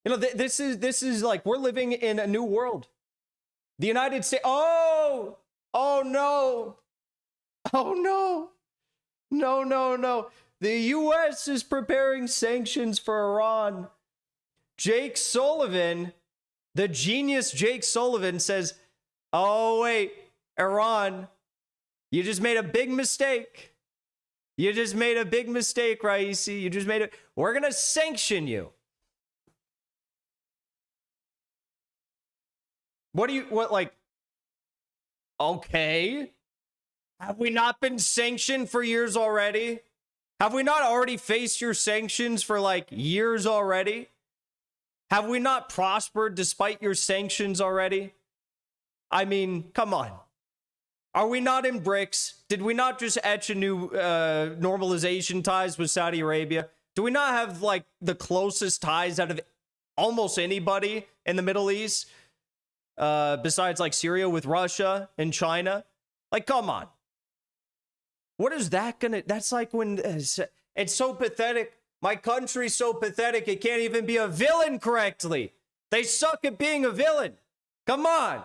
You know, this is like, we're living in a new world. The United States. Oh no. Oh no. No. The U.S. is preparing sanctions for Iran. Jake Sullivan, the genius Jake Sullivan says, oh wait, Iran, you just made a big mistake. You just made a big mistake, Raisi. You just made it. We're going to sanction you. Okay. Have we not been sanctioned for years already? Have we not already faced your sanctions for like years already? Have we not prospered despite your sanctions already? I mean, come on. Are we not in BRICS? Did we not just etch a new normalization ties with Saudi Arabia? Do we not have like the closest ties out of almost anybody in the Middle East? Besides like Syria with Russia and China? Like, come on. What is that gonna, that's like when, it's so pathetic. My country's so pathetic, it can't even be a villain correctly. They suck at being a villain. Come on.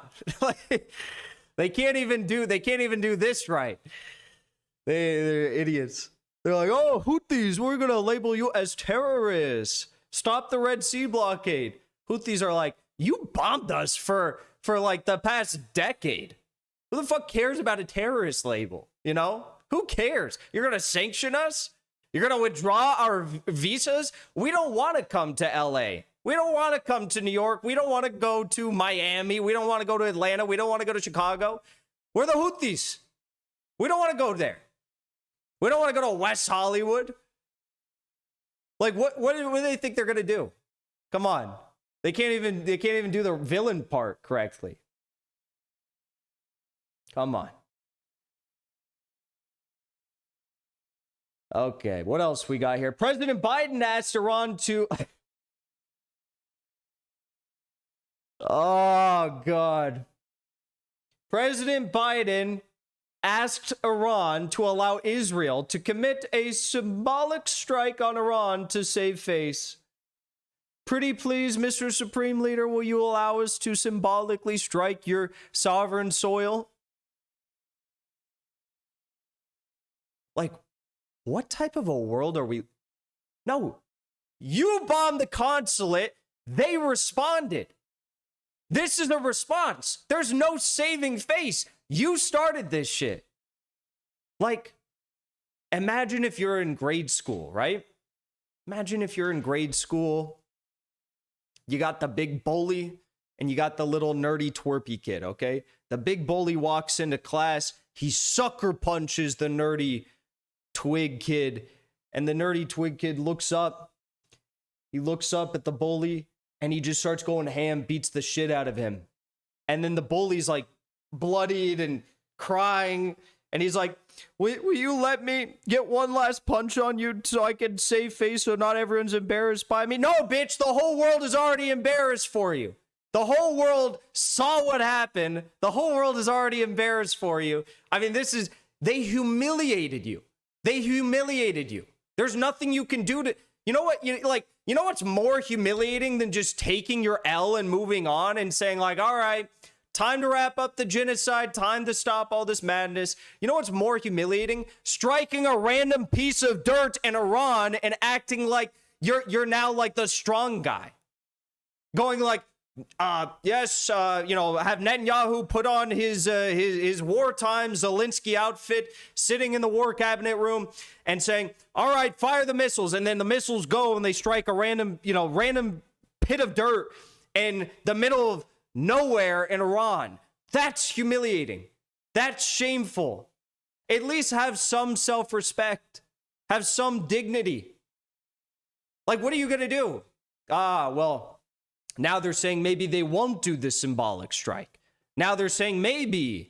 They can't even do this right. They're idiots. They're like, oh, Houthis, we're gonna label you as terrorists. Stop the Red Sea blockade. Houthis are like, you bombed us for like the past decade. Who the fuck cares about a terrorist label? You know? Who cares? You're gonna sanction us? You're gonna withdraw our visas? We don't want to come to LA. We don't want to come to New York. We don't want to go to Miami. We don't want to go to Atlanta. We don't want to go to Chicago. We're the Houthis. We don't want to go there. We don't want to go to West Hollywood. Like, what do they think they're gonna do? Come on. They can't even do the villain part correctly. Come on. Okay, what else we got here? President Biden asked Iran to... Oh, God. President Biden asked Iran to allow Israel to commit a symbolic strike on Iran to save face. Pretty please, Mr. Supreme Leader, will you allow us to symbolically strike your sovereign soil? Like, what type of a world are we? No, you bombed the consulate. They responded. This is a response. There's no saving face. You started this shit. Like, imagine if you're in grade school, right? Imagine if you're in grade school. You got the big bully and you got the little nerdy twerpy kid, okay? The big bully walks into class. He sucker punches the nerdy twig kid, and the nerdy twig kid looks up. He looks up at the bully, and he just starts going ham, beats the shit out of him. And then the bully's like bloodied and crying, and he's like, will you let me get one last punch on you so I can save face so not everyone's embarrassed by me? No, bitch, the whole world is already embarrassed for you. The whole world saw what happened. The whole world is already embarrassed for you. I mean, they humiliated you. They humiliated you. There's nothing you can do to, you know what, you know what's more humiliating than just taking your L and moving on and saying like, all right, time to wrap up the genocide, time to stop all this madness. You know what's more humiliating? Striking a random piece of dirt in Iran and acting like you're now like the strong guy. Going like, yes, you know, have Netanyahu put on his wartime Zelensky outfit, sitting in the war cabinet room and saying, all right, fire the missiles. And then the missiles go and they strike a random pit of dirt in the middle of nowhere in Iran. That's humiliating. That's shameful. At least have some self-respect. Have some dignity. Like, what are you going to do? Well, now they're saying maybe they won't do this symbolic strike. Now they're saying maybe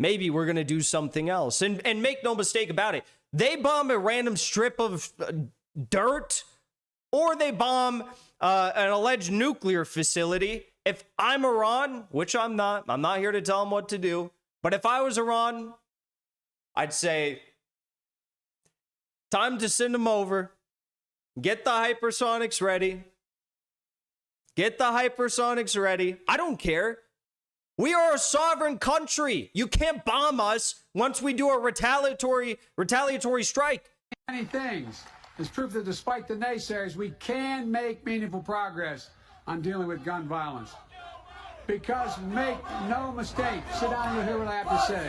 we're going to do something else. And make no mistake about it. They bomb a random strip of dirt, or they bomb an alleged nuclear facility. If I'm Iran, which I'm not here to tell them what to do. But if I was Iran, I'd say, time to send them over. Get the hypersonics ready. Get the hypersonics ready. I don't care. We are a sovereign country. You can't bomb us once we do a retaliatory strike. Many things is proof that despite the naysayers, we can make meaningful progress on dealing with gun violence. Because make no mistake, sit down and you'll hear what I have to say.